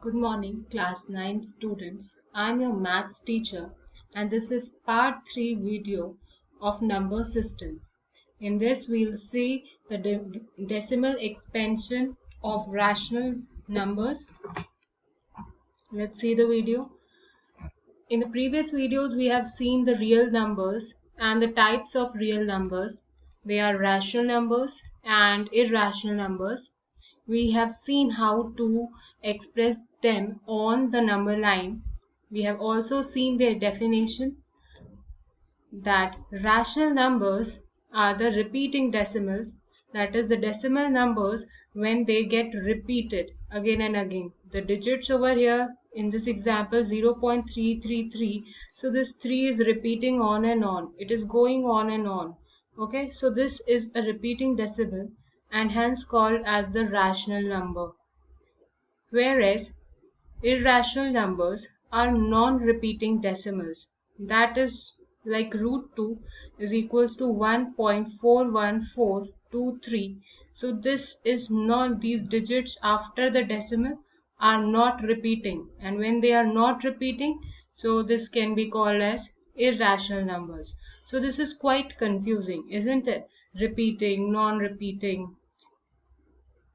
Good morning, Class 9 students. I'm your maths teacher, and this is part 3 video of number systems. In this, we'll see the decimal expansion of rational numbers. Let's see the video. In the previous videos, we have seen the real numbers and the types of real numbers. They are rational numbers and irrational numbers. We have seen how to express them on the number line. We have also seen their definition, that rational numbers are the repeating decimals, that is the decimal numbers when they get repeated again and again. The digits over here in this example 0.333, so this 3 is repeating on and on, it is going on and on. Okay, so this is a repeating decimal and hence called as the rational number, whereas irrational numbers are non-repeating decimals. That is like root 2 is equals to 1.41423. So this is not, these digits after the decimal are not repeating, and when they are not repeating, so this can be called as irrational numbers. So this is quite confusing, isn't it? Repeating, non-repeating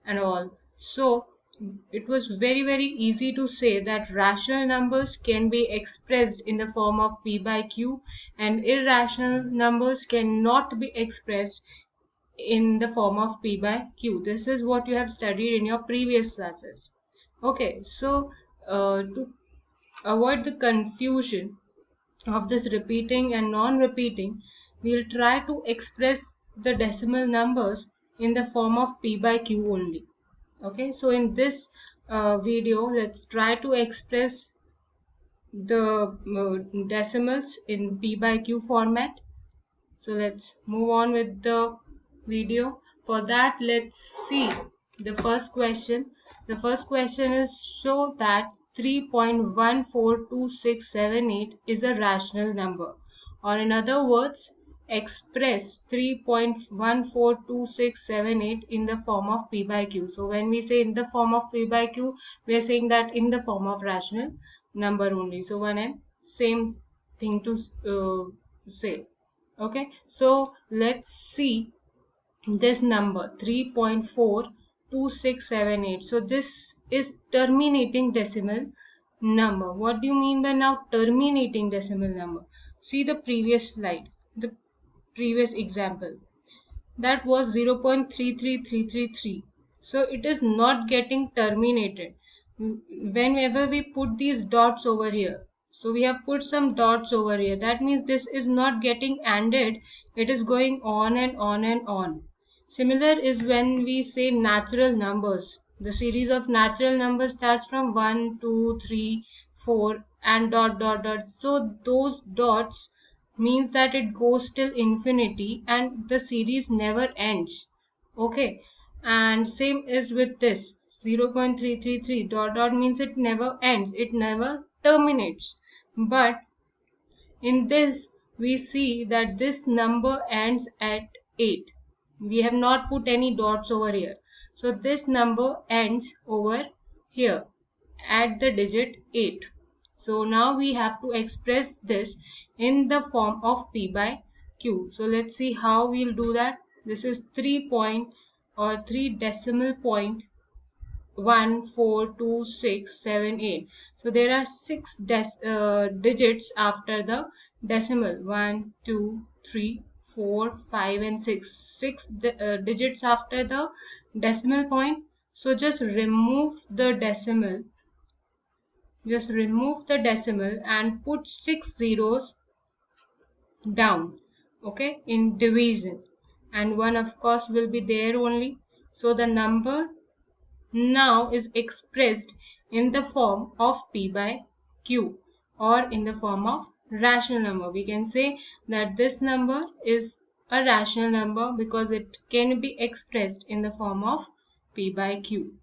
and all. So it was very easy to say that rational numbers can be expressed in the form of p by q and irrational numbers cannot be expressed in the form of p by q. This is what you have studied in your previous classes. Okay, so to avoid the confusion of this repeating and non-repeating, we'll try to express the decimal numbers in the form of p by q only. Okay, so in this video, let's try to express the decimals in p by q format. So let's move on with the video. For that, let's see the first question. The first question is, show that 3.142678 is a rational number, or in other words, express 3.142678 in the form of p by q. So when we say in the form of p by q, we are saying that in the form of rational number only. So one and same thing to say. Okay, so let's see this number 3.42678. So this is terminating decimal number. What do you mean by now terminating decimal number? See the previous slide, the previous example. That was 0.33333. So it is not getting terminated. Whenever we put these dots over here, so we have put some dots over here, that means this is not getting ended, it is going on and on and on. Similar is when we say natural numbers. The series of natural numbers starts from 1, 2, 3, 4 and dot dot dot. So those dots means that it goes till infinity and the series never ends. Okay, and same is with this 0.333 dot dot means it never ends, it never terminates. But in this we see that this number ends at 8. We have not put any dots over here, so this number ends over here at the digit 8. So now we have to express this in the form of p by q. So let's see how we'll do that. This is 3 decimal point 14268. So there are 6 digits after the decimal. 1, 2, 3, 4, 5 and 6. 6 digits after the decimal point. So just remove the decimal. Just remove the decimal and put 6 zeros down. Okay, in division. And 1 of course will be there only. So the number now is expressed in the form of p by q or in the form of rational number. We can say that this number is a rational number because it can be expressed in the form of p by q.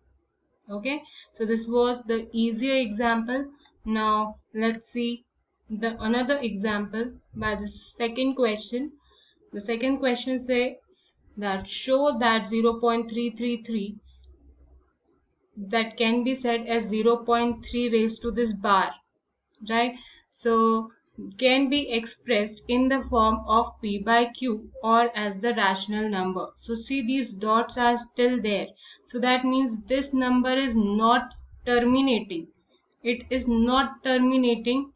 Okay, so this was the easier example. Now let's see the another example by the second question. The second question says that show that 0.333 that can be said as 0.3 raised to this bar, right? So can be expressed in the form of p by q or as the rational number. So see, these dots are still there, so that means this number is not terminating. It is not terminating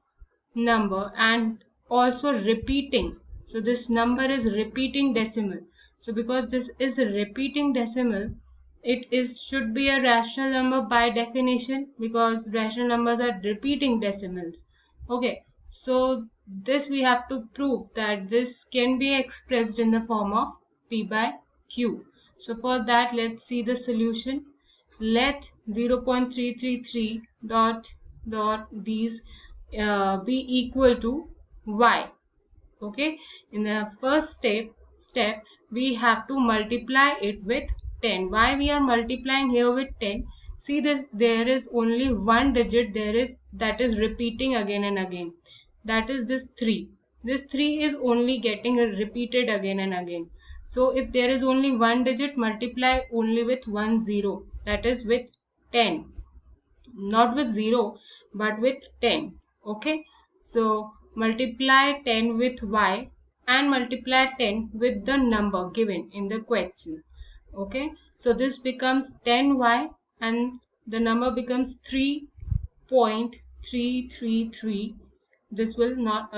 number and also repeating. So this number is repeating decimal. So because this is a repeating decimal, it is should be a rational number by definition, because rational numbers are repeating decimals. Okay, so this we have to prove that this can be expressed in the form of p by q. So for that, let's see the solution. Let 0.333 dot these be equal to y. Okay, in the first step we have to multiply it with 10. Why we are multiplying here with 10? See this, there is only one digit there is that is repeating again and again, that is this 3. This 3 is only getting repeated again and again. So if there is only one digit, multiply only with 10, that is with 10, not with 0 but with 10. Okay, so multiply 10 with y and multiply 10 with the number given in the question. Okay, so this becomes 10y and the number becomes 3.333. This will not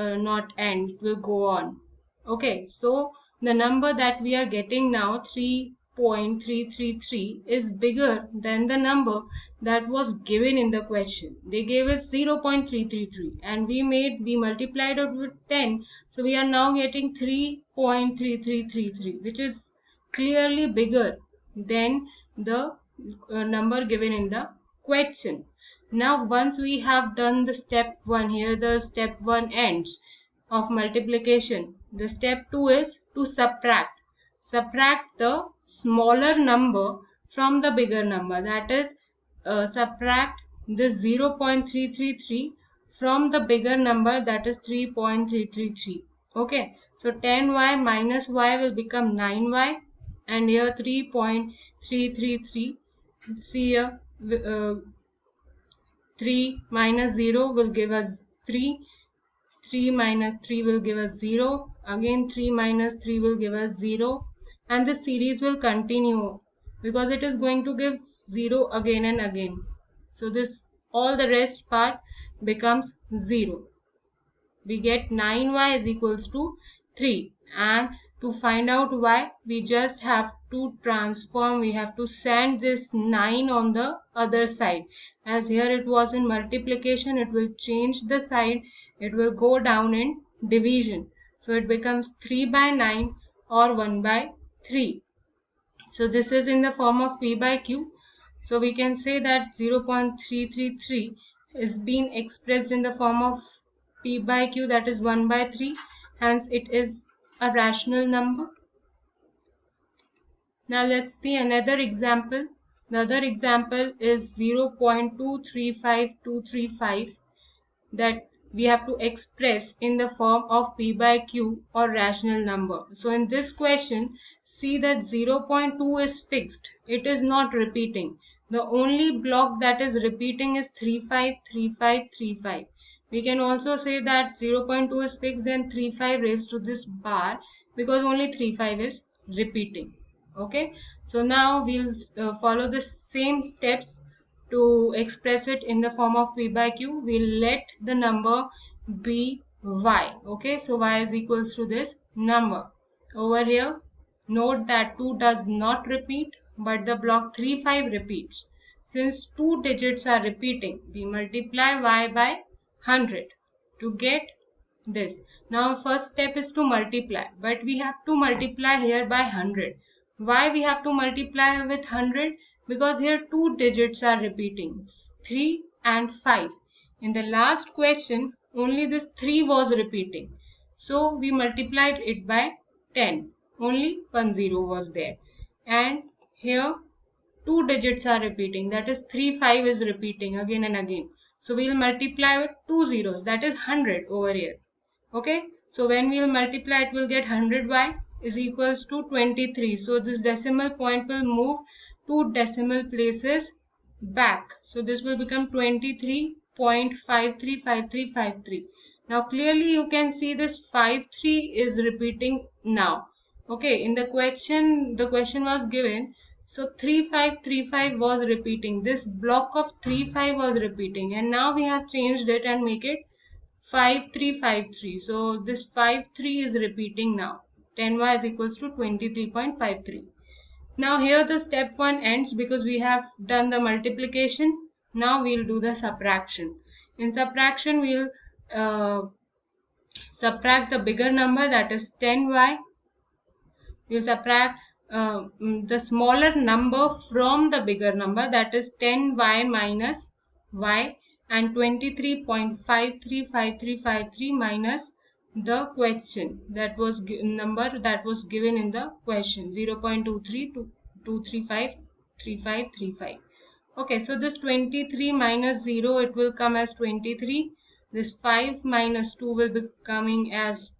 end, it will go on. Okay, so the number that we are getting now, 3.333, is bigger than the number that was given in the question. They gave us 0.333 and we multiplied it with 10, so we are now getting 3.3333, which is clearly bigger than the number given in the question. Now once we have done the step 1, here the step 1 ends of multiplication. The step 2 is to subtract. Subtract the smaller number from the bigger number, that is subtract this 0.333 from the bigger number, that is 3.333. Okay, so 10y minus y will become 9y and here 3.333. See here, 3 minus 0 will give us 3. 3 minus 3 will give us 0. Again 3 minus 3 will give us 0. And the series will continue because it is going to give 0 again and again. So this, all the rest part becomes 0. We get 9y is equals to 3. And to find out y, we just have to transform, we have to send this 9 on the other side. As here it was in multiplication, it will change the side, it will go down in division. So it becomes 3 by 9 or 1 by 3. So this is in the form of p by q. So we can say that 0.333 is being expressed in the form of p by q, that is 1 by 3. Hence it is a rational number. Now let's see another example. The other example is 0.235235 that we have to express in the form of p by q or rational number. So in this question, see that 0.2 is fixed. It is not repeating. The only block that is repeating is 353535. We can also say that 0.2 is fixed and 35 raised to this bar because only 35 is repeating. Okay, so now we'll follow the same steps to express it in the form of p by q. We'll let the number be y. Okay, so y is equals to this number. Over here, note that 2 does not repeat, but the block 3, 5 repeats. Since 2 digits are repeating, we multiply y by 100 to get this. Now first step is to multiply, but we have to multiply here by 100. Why we have to multiply with 100? Because here 2 digits are repeating, 3 and 5. In the last question, only this 3 was repeating. So we multiplied it by 10. Only 10 was there. And here 2 digits are repeating, that is 3, 5 is repeating again and again. So we will multiply with 2 zeros, that is 100 over here. Okay, so when we will multiply, it will get 100y is equals to 23. So this decimal point will move 2 decimal places back. So this will become 23.535353. Now clearly you can see this 53 is repeating now. Okay, in the question was given, so 3535 was repeating. This block of 35 was repeating, and now we have changed it and make it 5353. So this 53 is repeating now. 10y is equals to 23.53. Now here the step 1 ends because we have done the multiplication. Now we'll do the subtraction. In subtraction we'll subtract the bigger number, that is 10y. We'll subtract the smaller number from the bigger number, that is 10y minus y, and 23.535353 minus the question that was number that was given in the question, 0.23 to 2353535. Okay, so this 23 minus 0, it will come as 23. This 5 minus 2 will be coming as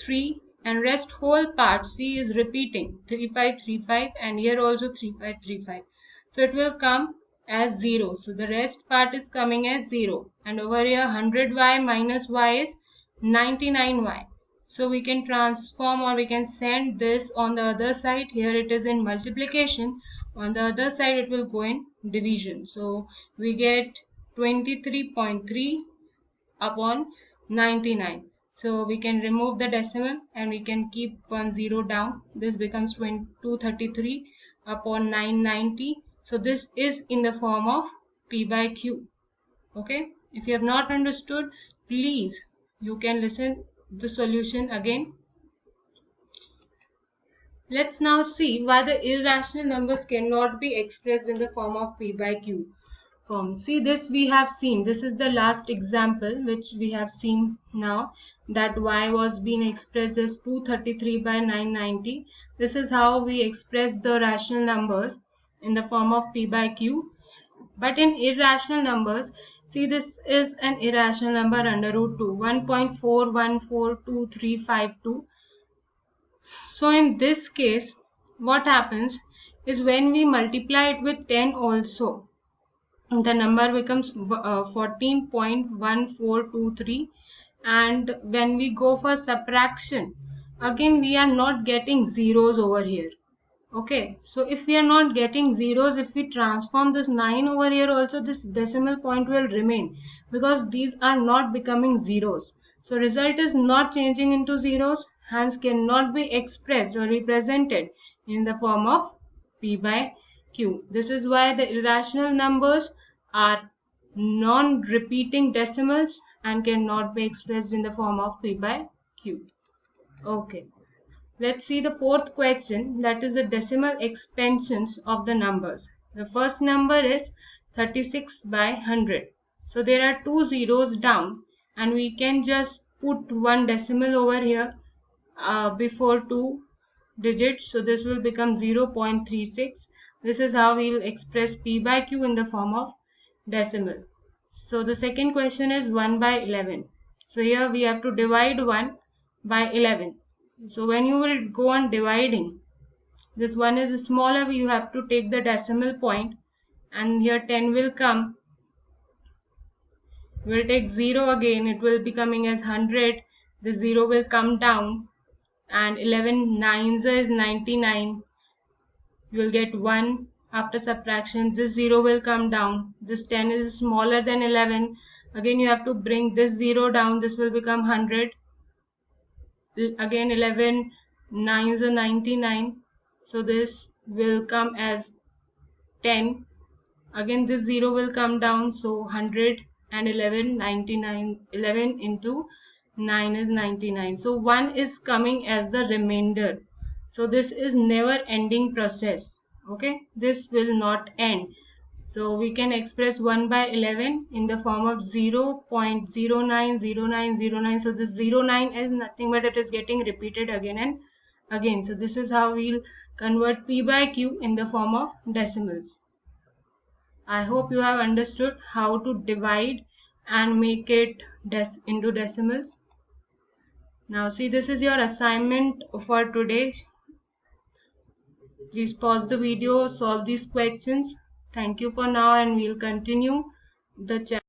3, and rest whole part C is repeating 3535, and here also 3535. So it will come as 0. So the rest part is coming as 0, and over here 100y minus y is 99y. So we can transform, or we can send this on the other side. Here it is in multiplication. On the other side it will go in division. So we get 23.3 upon 99. So we can remove the decimal and we can keep 1 0 down. This becomes 233 upon 990. So this is in the form of P by Q. Okay, if you have not understood, please you can listen the solution again. Let's now see why the irrational numbers cannot be expressed in the form of P by Q form. See, this we have seen. This is the last example which we have seen now, that y was being expressed as 233 by 990. This is how we express the rational numbers in the form of P by Q. But in irrational numbers, see, this is an irrational number under root 2, 1.414235. So in this case, what happens is when we multiply it with 10 also, the number becomes 14.1423, and when we go for subtraction, again we are not getting zeros over here. Okay, so if we are not getting zeros, if we transform this 9 over here also, this decimal point will remain because these are not becoming zeros. So result is not changing into zeros, hence cannot be expressed or represented in the form of P by Q. This is why the irrational numbers are non-repeating decimals and cannot be expressed in the form of P by Q. Okay. Let's see the fourth question, that is the decimal expansions of the numbers. The first number is 36 by 100. So there are two zeros down and we can just put one decimal over here before two digits. So this will become 0.36. This is how we will express P by Q in the form of decimal. So the second question is 1 by 11. So here we have to divide 1 by 11. So when you will go on dividing, this one is smaller, you have to take the decimal point, and here 10 will come. We'll take 0 again, it will be coming as 100. The 0 will come down, and 11 nines is 99. You will get 1 after subtraction. This 0 will come down. This 10 is smaller than 11. Again you have to bring this 0 down. This will become 100. Again 11 nines are 99, so this will come as 10. Again this 0 will come down, so 100 and 11 99. 11 into 9 is 99. So 1 is coming as the remainder. So this is never ending process. Okay, this will not end. So we can express 1 by 11 in the form of 0.090909. So this 09 is nothing but it is getting repeated again and again. So this is how we'll convert P by Q in the form of decimals. I hope you have understood how to divide and make it into decimals. Now see, this is your assignment for today. Please pause the video, solve these questions, Thank you for now, and we'll continue the chapter.